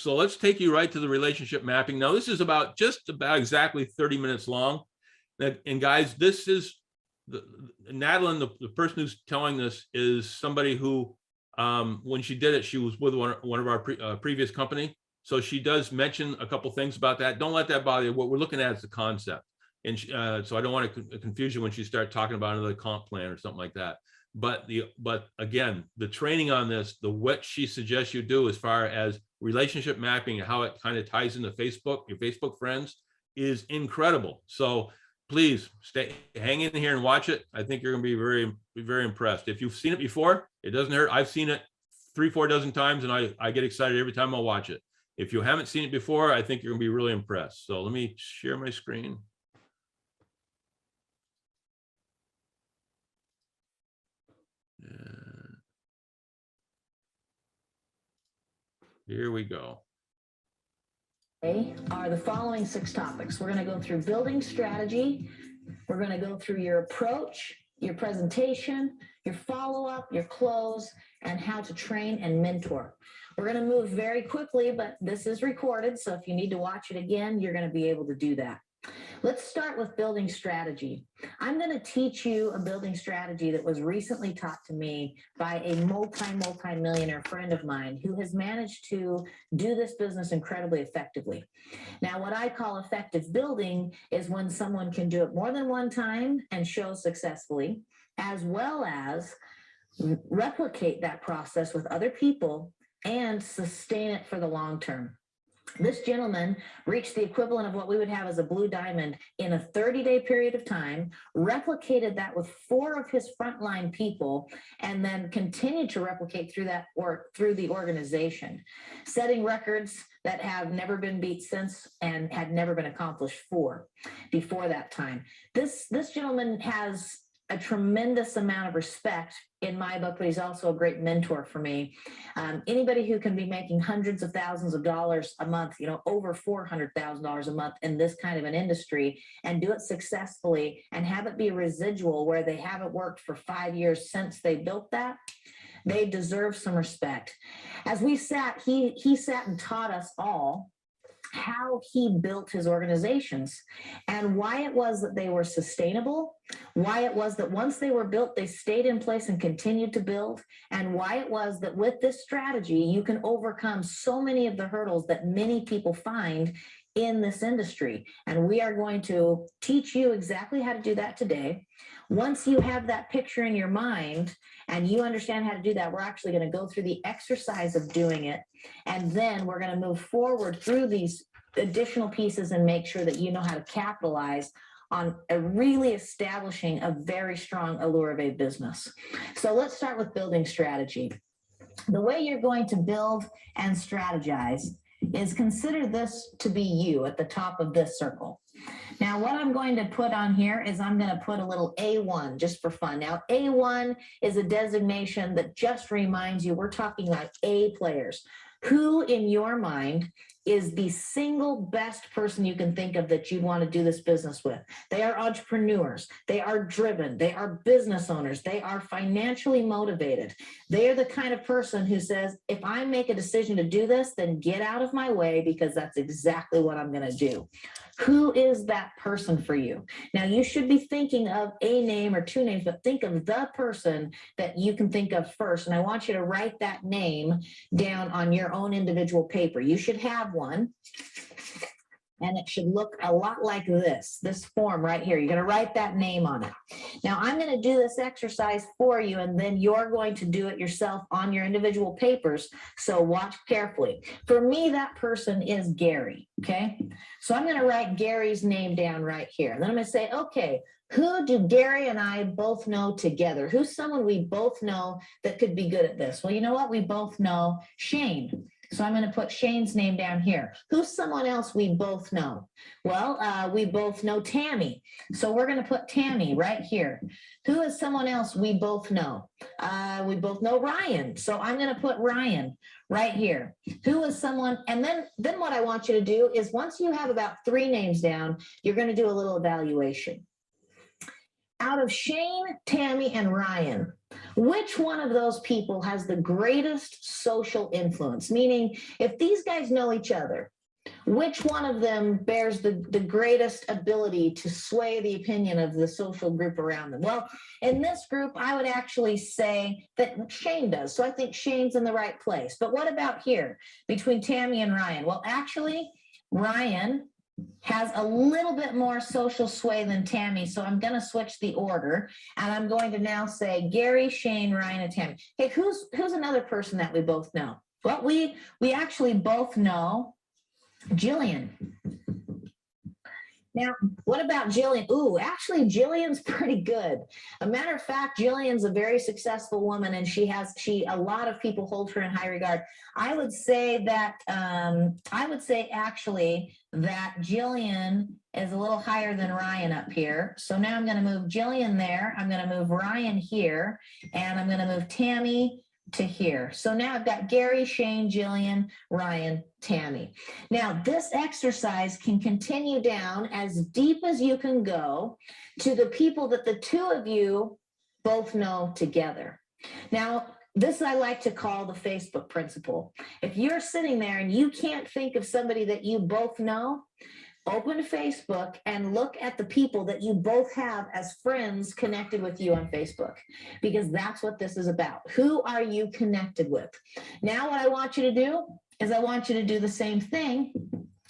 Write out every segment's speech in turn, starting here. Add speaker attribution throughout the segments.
Speaker 1: So let's take you right to the relationship mapping. Now, this is just about exactly 30 minutes long. And guys, this is Natalie, the person who's telling this is somebody who, when she did it, she was with one of our previous company. So she does mention a couple things about that. Don't let that bother you. What we're looking at is the concept. And so I don't want to confuse you when she starts talking about another comp plan or something like that. But again, the training on this, what she suggests you do as far as relationship mapping and how it kind of ties into Facebook, your Facebook friends, is incredible. So please hang in here and watch it. I think you're going to be very, very impressed. If you've seen it before, it doesn't hurt. I've seen it 3-4 dozen times, and I get excited every time I watch it. If you haven't seen it before, I think you're going to be really impressed. So let me share my screen. Here we go.
Speaker 2: Are the following 6 topics. We're going to go through building strategy. We're going to go through your approach, your presentation, your follow-up, your close, and how to train and mentor. We're going to move very quickly, but this is recorded, so if you need to watch it again, you're going to be able to do that. Let's start with building strategy. I'm going to teach you a building strategy that was recently taught to me by a multi-millionaire friend of mine who has managed to do this business incredibly effectively. Now, what I call effective building is when someone can do it more than one time and show successfully, as well as replicate that process with other people and sustain it for the long term. This gentleman reached the equivalent of what we would have as a blue diamond in a 30-day period of time, replicated that with 4 of his frontline people, and then continued to replicate through the organization, setting records that have never been beat since and had never been accomplished before that time. This gentleman has a tremendous amount of respect in my book, but he's also a great mentor for me. Anybody who can be making hundreds of thousands of dollars a month, over $400,000 a month in this kind of an industry, and do it successfully and have it be residual where they haven't worked for 5 years since they built that, they deserve some respect. As we sat, he sat and taught us all how he built his organizations and why it was that they were sustainable, why it was that once they were built, they stayed in place and continued to build, and why it was that with this strategy, you can overcome so many of the hurdles that many people find in this industry. And we are going to teach you exactly how to do that today. Once you have that picture in your mind and you understand how to do that, we're actually going to go through the exercise of doing it. And then we're going to move forward through these additional pieces and make sure that you know how to capitalize on really establishing a very strong Allure of A business. So let's start with building strategy. The way you're going to build and strategize is consider this to be you at the top of this circle. Now, what I'm going to put on here is I'm going to put a little A1 just for fun. Now, A1 is a designation that just reminds you we're talking about A players. Who in your mind is the single best person you can think of that you want to do this business with? They are entrepreneurs. They are driven. They are business owners. They are financially motivated. They are the kind of person who says, if I make a decision to do this, then get out of my way because that's exactly what I'm going to do. Who is that person for you? Now, you should be thinking of a name or 2 names, but think of the person that you can think of first. And I want you to write that name down on your own individual paper. You should have one. And it should look a lot like this form right here. You're going to write that name on it. Now, I'm going to do this exercise for you, and then you're going to do it yourself on your individual papers. So watch carefully. For me, that person is Gary, okay? So I'm going to write Gary's name down right here. And then I'm going to say, okay, who do Gary and I both know together? Who's someone we both know that could be good at this? Well, you know what? We both know Shane. So I'm going to put Shane's name down here. Who's someone else we both know? Well, we both know Tammy. So we're going to put Tammy right here. Who is someone else we both know? We both know Ryan. So I'm going to put Ryan right here. Who is someone? And then what I want you to do is once you have about 3 names down, you're going to do a little evaluation. Out of Shane, Tammy, and Ryan, Which one of those people has the greatest social influence? Meaning, if these guys know each other, which one of them bears the greatest ability to sway the opinion of the social group around them? Well, in this group, I would actually say that Shane does. So I think Shane's in the right place. But what about here between Tammy and Ryan? Well, actually, Ryan has a little bit more social sway than Tammy. So I'm going to switch the order, and I'm going to now say Gary, Shane, Ryan, and Tammy. Hey, who's another person that we both know? Well, we actually both know Jillian. Now, what about Jillian? Ooh, actually, Jillian's pretty good. A matter of fact, Jillian's a very successful woman, and a lot of people hold her in high regard. I would say actually that Jillian is a little higher than Ryan up here. So now I'm going to move Jillian there. I'm going to move Ryan here, and I'm going to move Tammy to here. So now I've got Gary, Shane, Jillian, Ryan, Tammy. Now this exercise can continue down as deep as you can go to the people that the two of you both know together. Now, this I like to call the Facebook principle. If you're sitting there and you can't think of somebody that you both know, open Facebook and look at the people that you both have as friends connected with you on Facebook, because that's what this is about. Who are you connected with? Now, what I want you to do is I want you to do the same thing,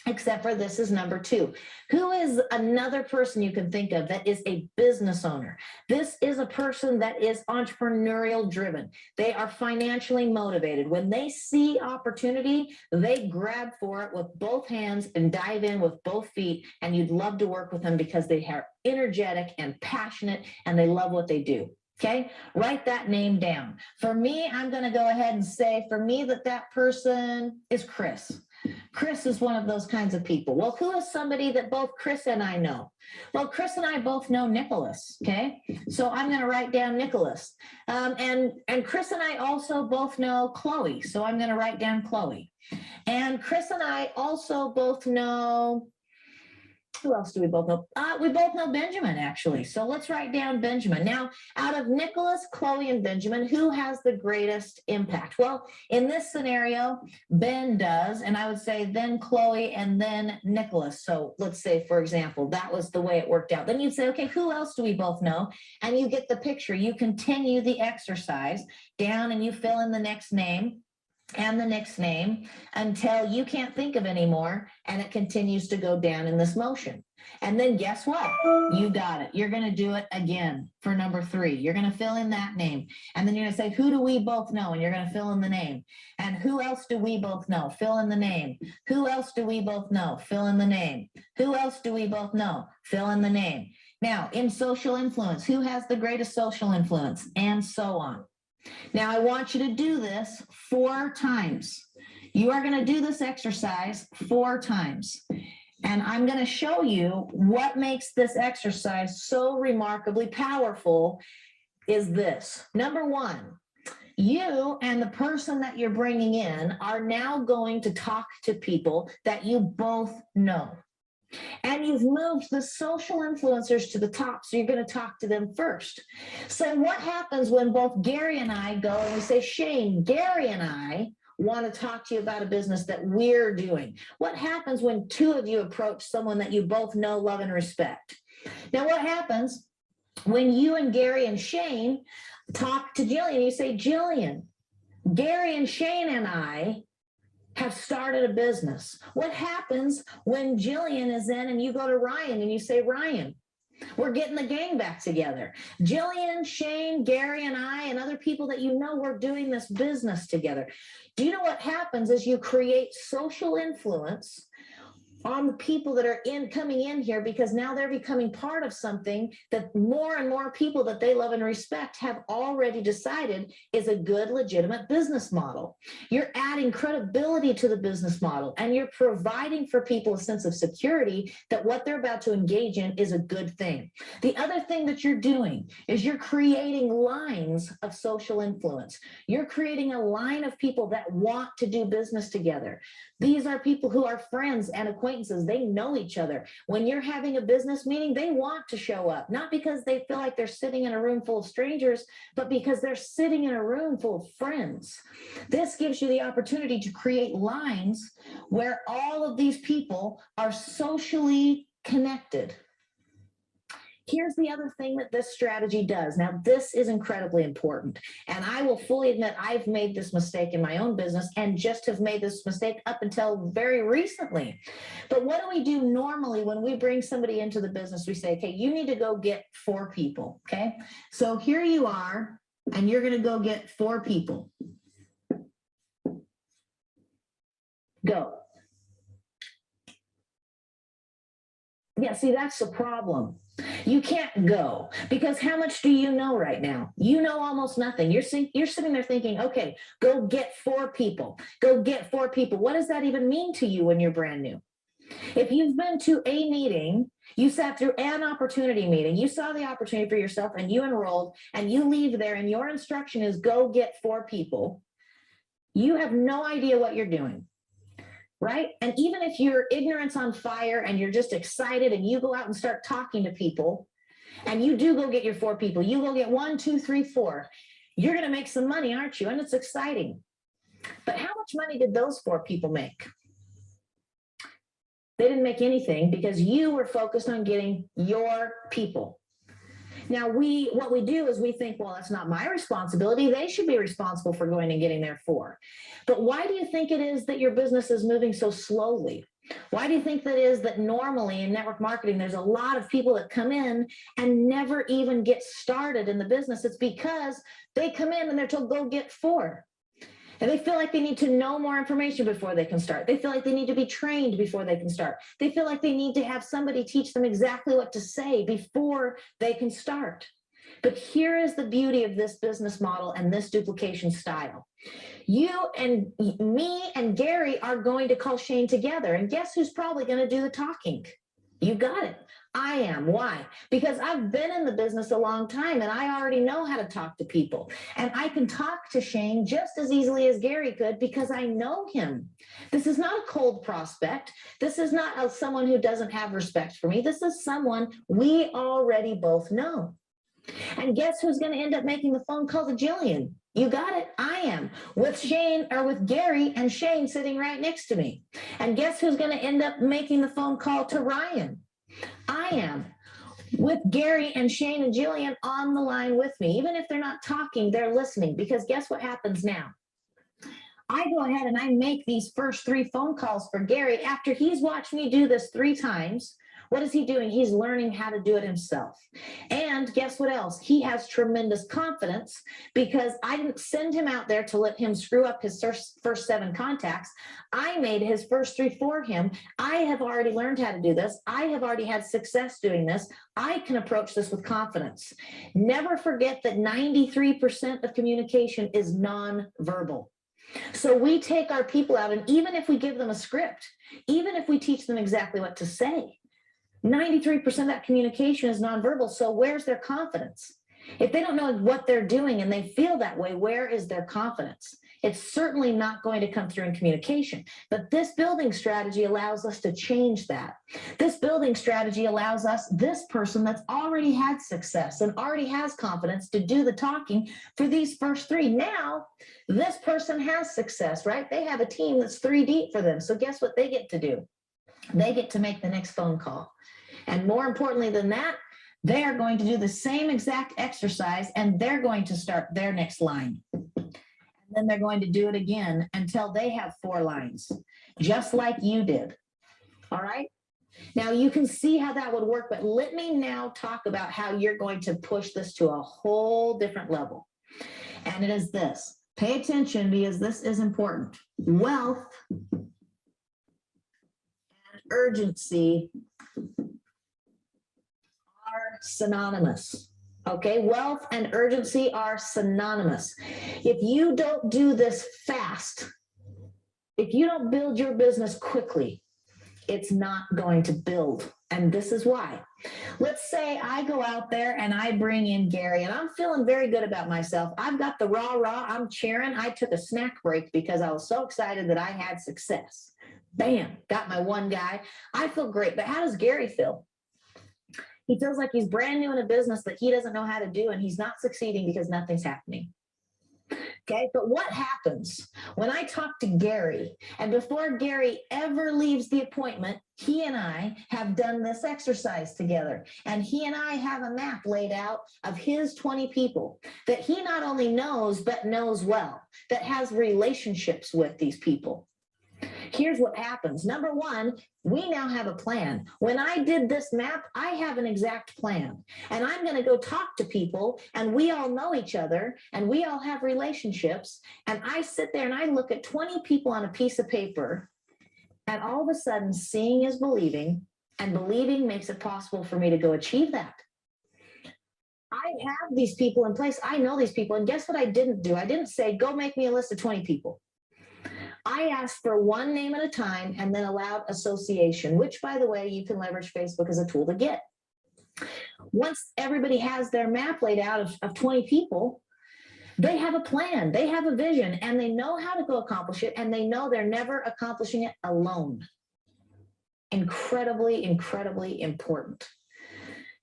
Speaker 2: except for this is number 2. Who is another person you can think of that is a business owner? This is a person that is entrepreneurial driven. They are financially motivated. When they see opportunity, they grab for it with both hands and dive in with both feet, and you'd love to work with them because they are energetic and passionate and they love what they do. Okay, write that name down. For me, I'm going to go ahead and say for me that person is Chris. Chris is one of those kinds of people. Well, who is somebody that both Chris and I know? Well, Chris and I both know Nicholas. Okay, so I'm going to write down Nicholas. And Chris and I also both know Chloe. So I'm going to write down Chloe. And Chris and I also both know, who else do we both know? We both know Benjamin, actually. So let's write down Benjamin. Now, out of Nicholas, Chloe, and Benjamin, who has the greatest impact? Well, in this scenario, Ben does, and I would say then Chloe and then Nicholas. So let's say, for example, that was the way it worked out. Then you'd say, okay, who else do we both know? And you get the picture. You continue the exercise down and you fill in the next name and the next name until you can't think of any more, and it continues to go down in this motion. And then guess what? You got it. You're going to do it again for number 3. You're going to fill in that name, and then you're going to say, who do we both know? And you're going to fill in the name. And who else do we both know? Fill in the name. Who else do we both know? Fill in the name. Who else do we both know? Fill in the name. Now, in social influence, who has the greatest social influence? And so on. Now, I want you to do this 4 times. You are going to do this exercise 4 times. And I'm going to show you what makes this exercise so remarkably powerful is this. Number 1, you and the person that you're bringing in are now going to talk to people that you both know. And you've moved the social influencers to the top, so you're going to talk to them first. So what happens when both Gary and I go and we say, Shane, Gary and I want to talk to you about a business that we're doing? What happens when 2 of you approach someone that you both know, love, and respect? Now, what happens when you and Gary and Shane talk to Jillian? You say, Jillian, Gary and Shane and I have started a business. What happens when Jillian is in and you go to Ryan and you say, Ryan, we're getting the gang back together. Jillian, Shane, Gary, and I, and other people that you know, we're doing this business together. Do you know what happens is you create social influence on the people that are coming in here, because now they're becoming part of something that more and more people that they love and respect have already decided is a good, legitimate business model. You're adding credibility to the business model, and you're providing for people a sense of security that what they're about to engage in is a good thing. The other thing that you're doing is you're creating lines of social influence. You're creating a line of people that want to do business together. These are people who are friends and acquaintances acquaintances. They know each other. When you're having a business meeting, they want to show up, not because they feel like they're sitting in a room full of strangers, but because they're sitting in a room full of friends. This gives you the opportunity to create lines where all of these people are socially connected. Here's the other thing that this strategy does. Now, this is incredibly important. And I will fully admit I've made this mistake in my own business and just have made this mistake up until very recently. But what do we do normally when we bring somebody into the business? We say, okay, you need to go get 4 people. Okay. So here you are, and you're going to go get 4 people. Go. Yeah, see, that's the problem. You can't go because how much do you know right now? You know almost nothing. You're sitting there thinking, okay, go get 4 people. Go get 4 people. What does that even mean to you when you're brand new? If you've been to a meeting, you sat through an opportunity meeting, you saw the opportunity for yourself and you enrolled and you leave there and your instruction is go get 4 people, you have no idea what you're doing. Right? And even if you're ignorance on fire and you're just excited and you go out and start talking to people and you do go get your 4 people, you go get 1, 2, 3, 4, you're going to make some money, aren't you? And it's exciting. But how much money did those 4 people make? They didn't make anything because you were focused on getting your people. Now, what we do is we think, well, that's not my responsibility. They should be responsible for going and getting their 4. But why do you think it is that your business is moving so slowly? Why do you think that is that normally in network marketing, there's a lot of people that come in and never even get started in the business? It's because they come in and they're told, go get 4. And they feel like they need to know more information before they can start. They feel like they need to be trained before they can start. They feel like they need to have somebody teach them exactly what to say before they can start. But here is the beauty of this business model and this duplication style. You and me and Gary are going to call Shane together. And guess who's probably going to do the talking? You got it. I am. Why? Because I've been in the business a long time and I already know how to talk to people. And I can talk to Shane just as easily as Gary could because I know him. This is not a cold prospect. This is not someone who doesn't have respect for me. This is someone we already both know. And guess who's going to end up making the phone call to Jillian? You got it. I am, with Shane or with Gary and Shane sitting right next to me. And guess who's going to end up making the phone call to Ryan? I am, with Gary and Shane and Jillian on the line with me. Even if they're not talking, they're listening, because guess what happens now? I go ahead and I make these first 3 phone calls for Gary after he's watched me do this 3 times. What is he doing? He's learning how to do it himself. And guess what else? He has tremendous confidence because I didn't send him out there to let him screw up his first 7 contacts. I made his first 3 for him. I have already learned how to do this. I have already had success doing this. I can approach this with confidence. Never forget that 93% of communication is nonverbal. So we take our people out, and even if we give them a script, even if we teach them exactly what to say, 93% of that communication is nonverbal. So where's their confidence? If they don't know what they're doing and they feel that way, where is their confidence? It's certainly not going to come through in communication. But this building strategy allows us to change that. This building strategy allows us, this person that's already had success and already has confidence, to do the talking for these first 3. Now, this person has success, right? They have a team that's 3 deep for them. So guess what they get to do? They get to make the next phone call. And more importantly than that, they are going to do the same exact exercise and they're going to start their next line. And then they're going to do it again until they have 4 lines, just like you did. All right. Now you can see how that would work, but let me now talk about how you're going to push this to a whole different level. And it is this. Pay attention because this is important. Wealth and urgency are synonymous. Okay, wealth and urgency are synonymous. If you don't do this fast, if you don't build your business quickly, it's not going to build. And this is why. Let's say I go out there and I bring in Gary, and I'm feeling very good about myself. I've got the rah, I'm cheering. I took a snack break because I was so excited that I had success. Bam, got my one guy. I feel great, but how does Gary feel? He feels like he's brand new in a business that he doesn't know how to do, and he's not succeeding because nothing's happening. Okay, but what happens when I talk to Gary, and before Gary ever leaves the appointment, he and I have done this exercise together, and he and I have a map laid out of his 20 people that he not only knows, but knows well, that has relationships with these people. Here's what happens. Number one, we now have a plan. When I did this map, I have an exact plan, and I'm going to go talk to people, and we all know each other, and we all have relationships. And I sit there and I look at 20 people on a piece of paper, and all of a sudden seeing is believing, and believing makes it possible for me to go achieve that. I have these people in place. I know these people. And guess what I didn't do? I didn't say, go make me a list of 20 people. I asked for one name at a time and then allowed association, which, by the way, you can leverage Facebook as a tool to get. Once everybody has their map laid out of 20 people, they have a plan, they have a vision, and they know how to go accomplish it, and they know they're never accomplishing it alone. Incredibly, incredibly important.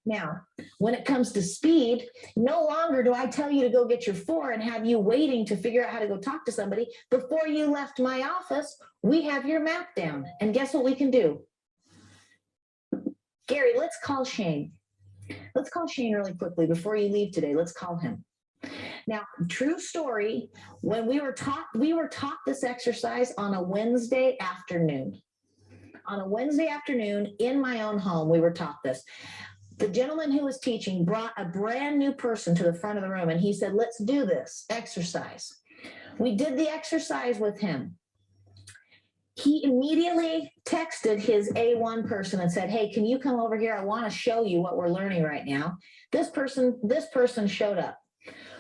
Speaker 2: Now, when it comes to speed, no longer do I tell you to go get your 4 and have you waiting to figure out how to go talk to somebody. Before you left my office, we have your map down. And guess what we can do? Gary, let's call Shane. Let's call Shane really quickly before you leave today. Let's call him. Now, true story, when we were taught this exercise on a Wednesday afternoon. On a Wednesday afternoon in my own home, we were taught this. The gentleman who was teaching brought a brand new person to the front of the room, and he said, let's do this exercise. We did the exercise with him. He immediately texted his A1 person and said, hey, can you come over here? I want to show you what we're learning right now. This person showed up.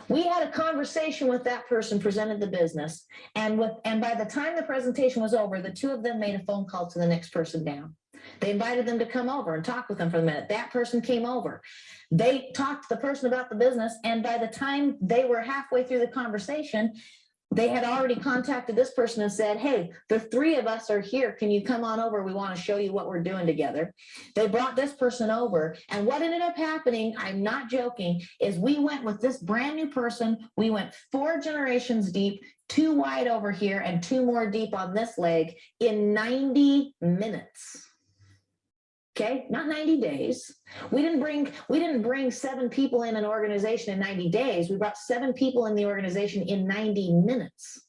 Speaker 2: We had a conversation with that person, presented the business, and by the time the presentation was over, the two of them made a phone call to the next person down. They invited them to come over and talk with them for a minute. That person came over. They talked to the person about the business, and by the time they were halfway through the conversation, they had already contacted this person and said, hey, the 3 of us are here. Can you come on over? We want to show you what we're doing together. They brought this person over, and what ended up happening, I'm not joking, is we went with this brand new person. We went 4 generations deep, 2 wide over here, and 2 more deep on this leg in 90 minutes. Okay, not 90 days. We didn't bring 7 people in an organization in 90 days. We brought 7 people in the organization in 90 minutes.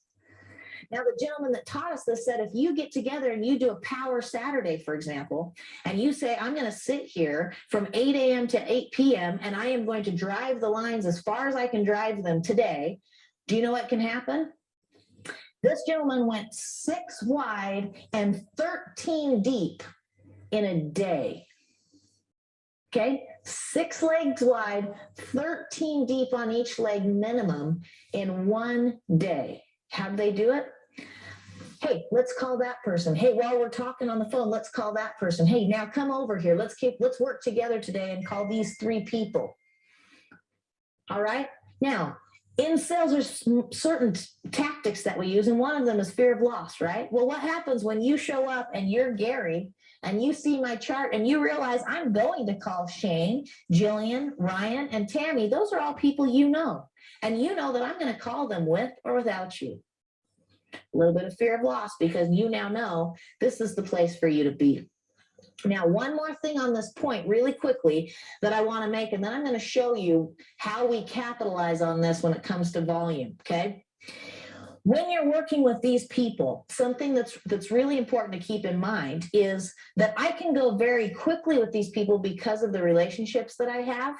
Speaker 2: Now, the gentleman that taught us this said, if you get together and you do a Power Saturday, for example, and you say, I'm going to sit here from 8 a.m. to 8 p.m. and I am going to drive the lines as far as I can drive them today, do you know what can happen? This gentleman went 6 wide and 13 deep in a day. Okay, 6 legs wide, 13 deep on each leg minimum in 1 day. How did they do it? Hey, let's call that person. Hey, while we're talking on the phone, let's call that person. Hey, now come over here. Let's work together today and call these 3 people. All right. Now, in sales, there's certain tactics that we use, and one of them is fear of loss, right? Well, what happens when you show up and you're Gary and you see my chart and you realize I'm going to call Shane, Jillian, Ryan, and Tammy? Those are all people you know, and you know that I'm going to call them with or without you. A little bit of fear of loss, because you now know this is the place for you to be. Now, one more thing on this point really quickly that I want to make, and then I'm going to show you how we capitalize on this when it comes to volume, okay? When you're working with these people, something that's really important to keep in mind is that I can go very quickly with these people because of the relationships that I have,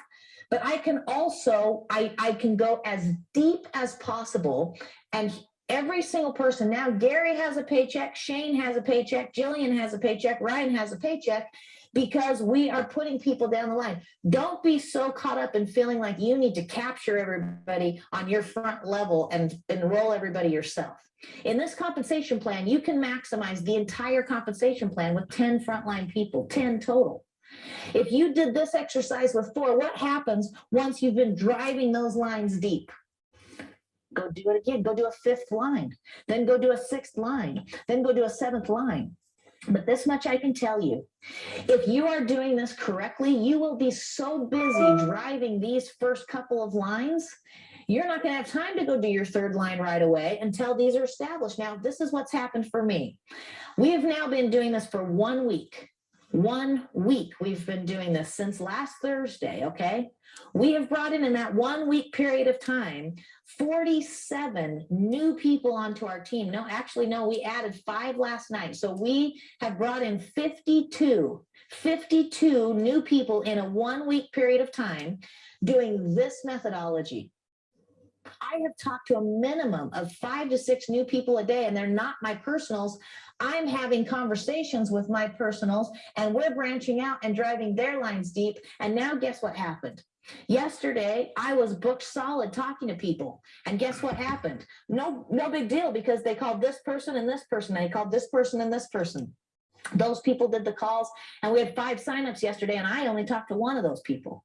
Speaker 2: but I can also, I can go as deep as possible, and every single person, now Gary has a paycheck, Shane has a paycheck, Jillian has a paycheck, Ryan has a paycheck, because we are putting people down the line. Don't be so caught up in feeling like you need to capture everybody on your front level and enroll everybody yourself. In this compensation plan, you can maximize the entire compensation plan with 10 frontline people, 10 total. If you did this exercise with 4, what happens once you've been driving those lines deep? Go do it again. Go do a 5th line, then go do a 6th line, then go do a 7th line. But this much I can tell you, if you are doing this correctly, you will be so busy driving these first couple of lines, you're not going to have time to go do your 3rd line right away until these are established. Now, this is what's happened for me. We have now been doing this for 1 week. 1 week we've been doing this since last Thursday, okay? We have brought in that 1 week period of time, 47 new people onto our team. No, actually, no, we added 5 last night. So we have brought in 52 new people in a 1 week period of time doing this methodology. I have talked to a minimum of 5 to 6 new people a day, and they're not my personals. I'm having conversations with my personals, and we're branching out and driving their lines deep. And now guess what happened? Yesterday, I was booked solid talking to people. And guess what happened? No big deal, because they called this person and this person. They called this person and this person. Those people did the calls, and we had 5 signups yesterday, and I only talked to 1 of those people.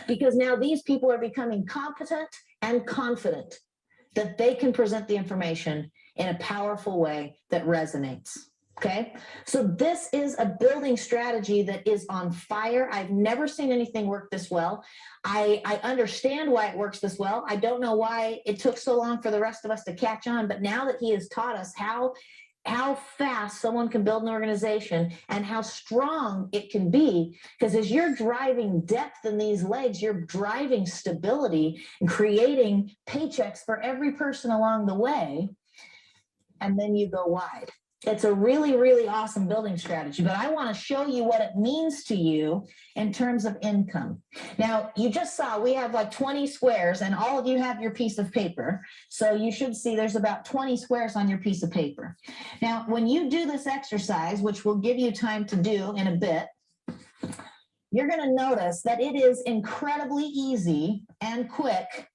Speaker 2: Because now these people are becoming competent and confident that they can present the information in a powerful way that resonates. Okay, so this is a building strategy that is on fire. I've never seen anything work this well. I understand why it works this well. I don't know why it took so long for the rest of us to catch on, but now that he has taught us how fast someone can build an organization and how strong it can be, because as you're driving depth in these legs, you're driving stability and creating paychecks for every person along the way, and then you go wide. It's a really, really awesome building strategy, but I want to show you what it means to you in terms of income. Now, you just saw we have like 20 squares, and all of you have your piece of paper. So you should see there's about 20 squares on your piece of paper. Now, when you do this exercise, which we'll give you time to do in a bit, you're going to notice that it is incredibly easy and quick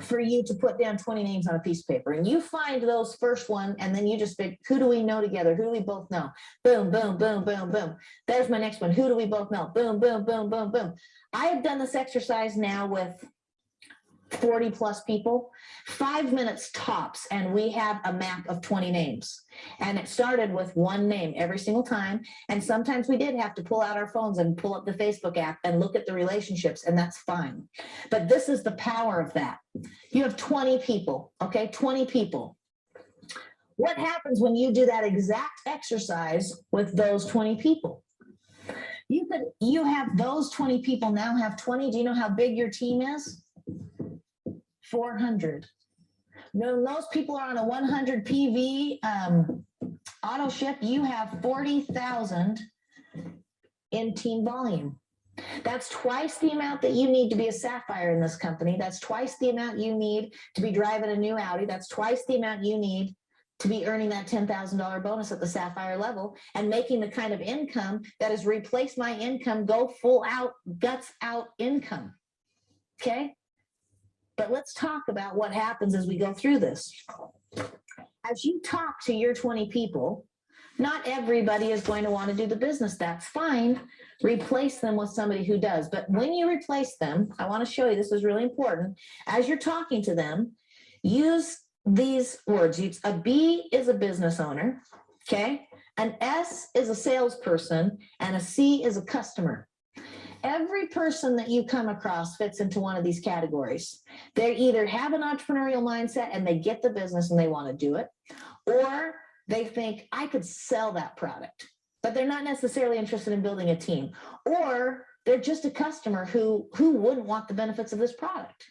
Speaker 2: for you to put down 20 names on a piece of paper. And you find those first one, and then you just pick, who do we know together? Who do we both know? Boom, boom, boom, boom, boom. There's my next one. Who do we both know? Boom, boom, boom, boom, boom. I have done this exercise now with 40 plus people, 5 minutes tops, and we have a map of 20 names. And it started with 1 name every single time. And sometimes we did have to pull out our phones and pull up the Facebook app and look at the relationships, and that's fine. But this is the power of that. You have 20 people, okay? 20 people. What happens when you do that exact exercise with those 20 people? You have those 20 people now have 20. Do you know how big your team is? 400. No, most people are on a 100 PV auto ship. You have 40,000 in team volume. That's twice the amount that you need to be a Sapphire in this company. That's twice the amount you need to be driving a new Audi. That's twice the amount you need to be earning that $10,000 bonus at the Sapphire level and making the kind of income that has replaced my income, go full out, guts out income. Okay? But let's talk about what happens as we go through this. As you talk to your 20 people, not everybody is going to want to do the business. That's fine. Replace them with somebody who does. But when you replace them, I want to show you, this is really important. As you're talking to them, use these words. A B is a business owner, okay? An S is a salesperson, and a C is a customer. Every person that you come across fits into one of these categories. They either have an entrepreneurial mindset and they get the business and they want to do it, or they think I could sell that product, but they're not necessarily interested in building a team, or they're just a customer who wouldn't want the benefits of this product.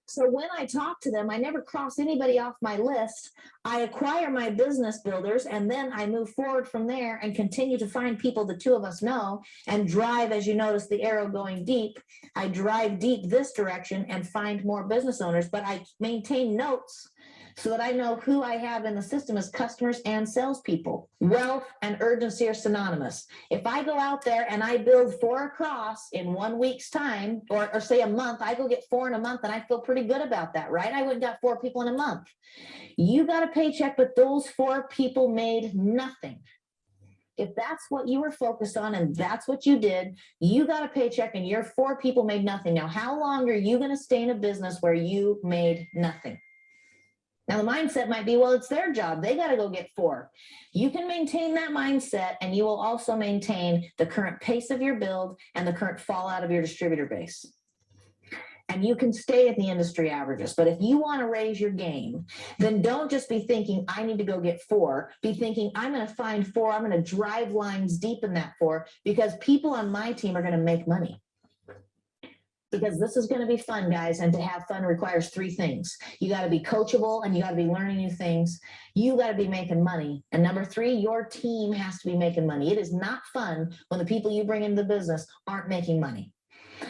Speaker 2: So when I talk to them, I never cross anybody off my list. I acquire my business builders, and then I move forward from there and continue to find people the 2 of us know and drive, as you notice the arrow going deep. I drive deep this direction and find more business owners, but I maintain notes so that I know who I have in the system as customers and salespeople. Wealth and urgency are synonymous. If I go out there and I build 4 across in 1 week's time, or say a month, I go get 4 in a month, and I feel pretty good about that, right? I went and got 4 people in a month. You got a paycheck, but those 4 people made nothing. If that's what you were focused on and that's what you did, you got a paycheck and your 4 people made nothing. Now, how long are you going to stay in a business where you made nothing? Now, the mindset might be, well, it's their job. They got to go get 4. You can maintain that mindset, and you will also maintain the current pace of your build and the current fallout of your distributor base. And you can stay at the industry averages. But if you want to raise your game, then don't just be thinking, I need to go get 4. Be thinking, I'm going to find 4. I'm going to drive lines deep in that 4, because people on my team are going to make money. Because this is going to be fun, guys. And to have fun requires 3 things. You got to be coachable, and you got to be learning new things. You got to be making money. And number 3, your team has to be making money. It is not fun when the people you bring into the business aren't making money.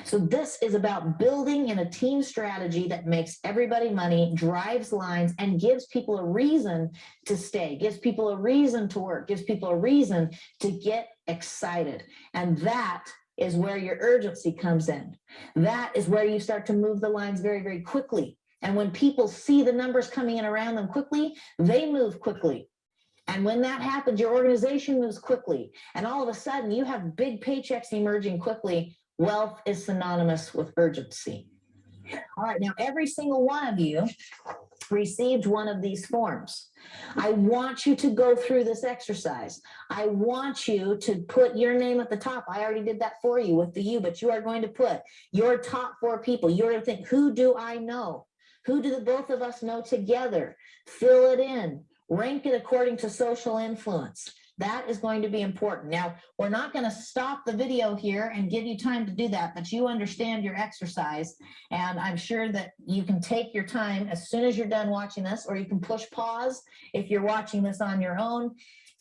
Speaker 2: So this is about building in a team strategy that makes everybody money, drives lines, and gives people a reason to stay, gives people a reason to work, gives people a reason to get excited. And that is where your urgency comes in. That is where you start to move the lines very, very quickly. And when people see the numbers coming in around them quickly, they move quickly. And when that happens, your organization moves quickly. And all of a sudden, you have big paychecks emerging quickly. Wealth is synonymous with urgency. All right, now every single one of you received one of these forms. I want you to go through this exercise. I want you to put your name at the top. I already did that for you with the you, but you are going to put your top 4 people. You're going to think, who do I know? Who do the both of us know together? Fill it in. Rank it according to social influence. That is going to be important. Now, we're not going to stop the video here and give you time to do that, but you understand your exercise. And I'm sure that you can take your time as soon as you're done watching this, or you can push pause if you're watching this on your own,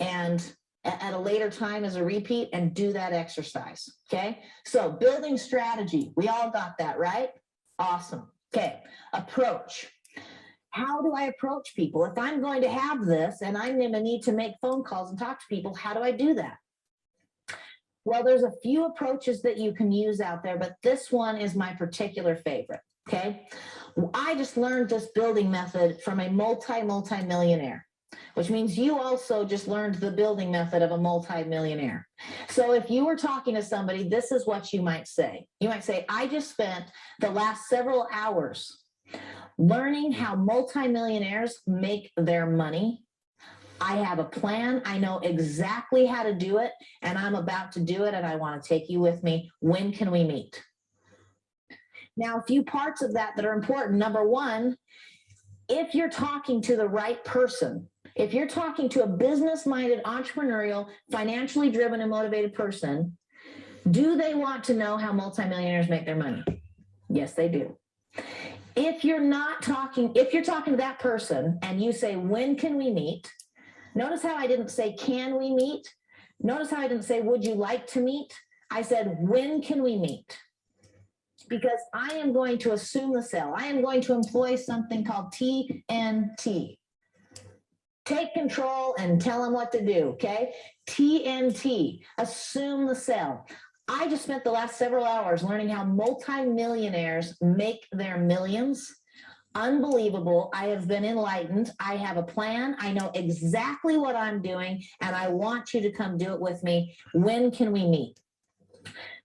Speaker 2: and at a later time as a repeat, and do that exercise. Okay. So building strategy, we all got that, right? Awesome. Okay. Approach. How do I approach people? If I'm going to have this and I'm going to need to make phone calls and talk to people, how do I do that? Well, there's a few approaches that you can use out there, but this one is my particular favorite, okay? I just learned this building method from a multi-millionaire, which means you also just learned the building method of a multi-millionaire. So if you were talking to somebody, this is what you might say. You might say, I just spent the last several hours learning how multimillionaires make their money. I have a plan. I know exactly how to do it, and I'm about to do it, and I want to take you with me. When can we meet? Now, a few parts of that are important. Number 1, if you're talking to the right person, if you're talking to a business-minded, entrepreneurial, financially driven, and motivated person, do they want to know how multimillionaires make their money? Yes, they do. If you're talking to that person and you say, when can we meet? Notice how I didn't say, can we meet? Notice how I didn't say, would you like to meet? I said, when can we meet? Because I am going to assume the sell. I am going to employ something called TNT. Take control and tell them what to do, okay? TNT, assume the sell. I just spent the last several hours learning how multimillionaires make their millions. Unbelievable. I have been enlightened. I have a plan. I know exactly what I'm doing, and I want you to come do it with me. When can we meet?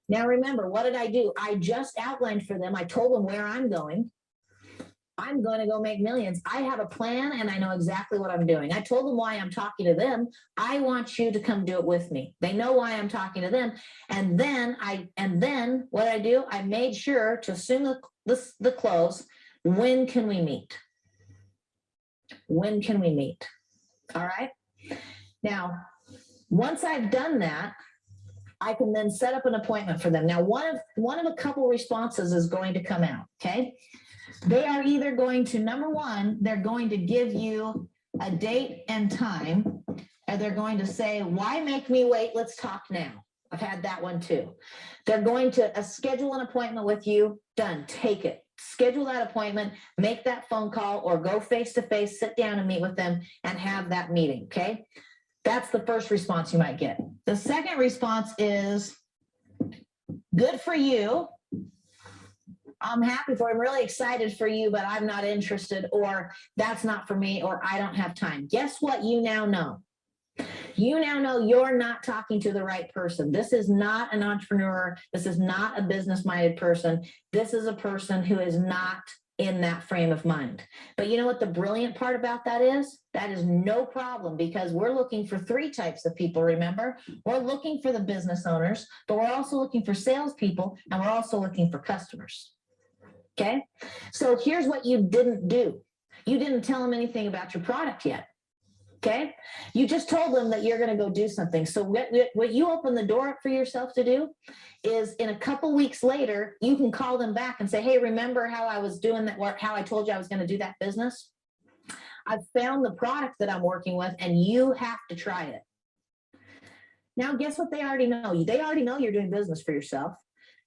Speaker 2: Now, remember, what did I do? I just outlined for them. I told them where I'm going. I'm going to go make millions. I have a plan, and I know exactly what I'm doing. I told them why I'm talking to them. I want you to come do it with me. They know why I'm talking to them. And then what did I do? I made sure to assume the close. When can we meet? When can we meet? All right. Now, once I've done that, I can then set up an appointment for them. Now, one of a couple responses is going to come out. Okay. They are either going to, number 1, they're going to give you a date and time, and they're going to say, why make me wait? Let's talk now. I've had that one too. They're going to schedule an appointment with you. Done. Take it. Schedule that appointment, make that phone call, or go face-to-face, sit down and meet with them and have that meeting. Okay. That's the first response you might get. The second response is, good for you. I'm happy for, I'm really excited for you, but I'm not interested, or that's not for me, or I don't have time. Guess what you now know? You now know you're not talking to the right person. This is not an entrepreneur. This is not a business-minded person. This is a person who is not in that frame of mind. But you know what the brilliant part about that is? That is no problem, because we're looking for three types of people, remember? We're looking for the business owners, but we're also looking for salespeople, and we're also looking for customers. Okay? So here's what you didn't do. You didn't tell them anything about your product yet. Okay, you just told them that you're going to go do something. So what you open the door up for yourself to do is, in a couple weeks later, you can call them back and say, hey, remember how I was doing that, how I told you I was going to do that business? I've found the product that I'm working with, and you have to try it. Now, guess what they already know? They already know you're doing business for yourself.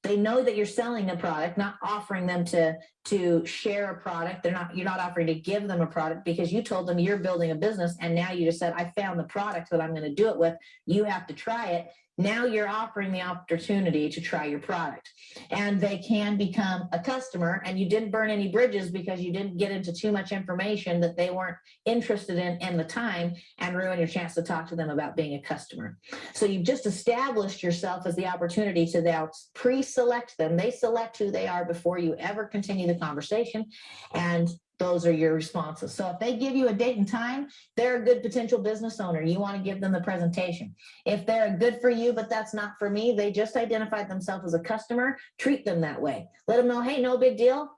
Speaker 2: They know that you're selling a product, not offering them to share a product. You're not offering to give them a product, because you told them you're building a business, and now you just said, I found the product that I'm going to do it with. You have to try it. Now you're offering the opportunity to try your product, and they can become a customer, and you didn't burn any bridges because you didn't get into too much information that they weren't interested in the time, and ruin your chance to talk to them about being a customer. So you've just established yourself as the opportunity to now pre-select them. They select who they are before you ever continue the conversation, and those are your responses. So if they give you a date and time, they're a good potential business owner. You want to give them the presentation. If they're good for you, but that's not for me, they just identified themselves as a customer, treat them that way. Let them know, hey, no big deal.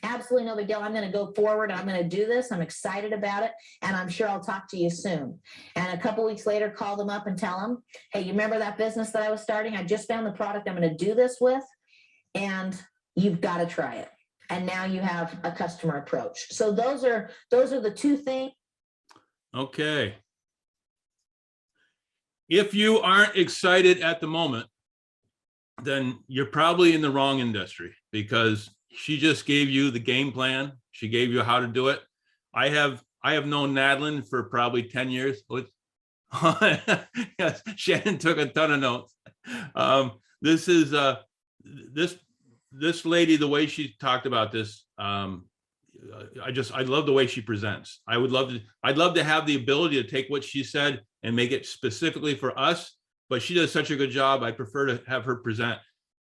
Speaker 2: Absolutely no big deal. I'm going to go forward. I'm going to do this. I'm excited about it. And I'm sure I'll talk to you soon. And a couple weeks later, call them up and tell them, hey, you remember that business that I was starting? I just found the product I'm going to do this with, and you've got to try it. And now you have a customer approach. So those are the two things.
Speaker 1: Okay. If you aren't excited at the moment, then you're probably in the wrong industry, because she just gave you the game plan. She gave you how to do it. I have known Nadlin for probably 10 years. Yes, Shannon took a ton of notes. This is this lady, the way she talked about this, I love the way she presents. I'd love to have the ability to take what she said and make it specifically for us, but she does such a good job. I prefer to have her present.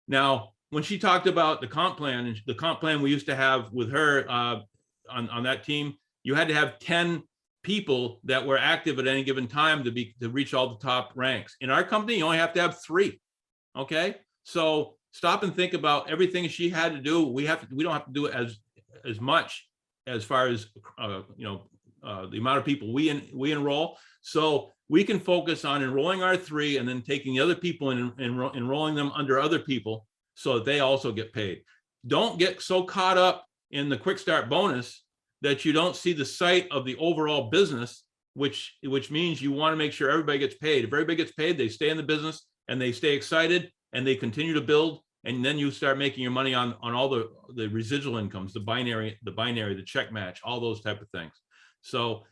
Speaker 1: Now, when she talked about the comp plan we used to have with her on that team, you had to have 10 people that were active at any given time to reach all the top ranks. In our company, you only have to have 3. Okay, so stop and think about everything she had to do. We don't have to do it as much as far as the amount of people we enroll. So we can focus on enrolling our 3 and then taking the other people and enrolling them under other people so that they also get paid. Don't get so caught up in the quick start bonus that you don't see the sight of the overall business, which means you want to make sure everybody gets paid. If everybody gets paid, they stay in the business and they stay excited and they continue to build. And then you start making your money on all the residual incomes, the binary, the check match, all those type of things. So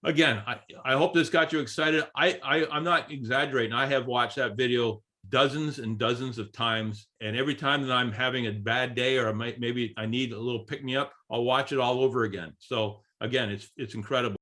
Speaker 1: again, I hope this got you excited. I'm not exaggerating. I have watched that video dozens and dozens of times, and every time that I'm having a bad day or maybe I need a little pick me up, I'll watch it all over again. So again, it's incredible.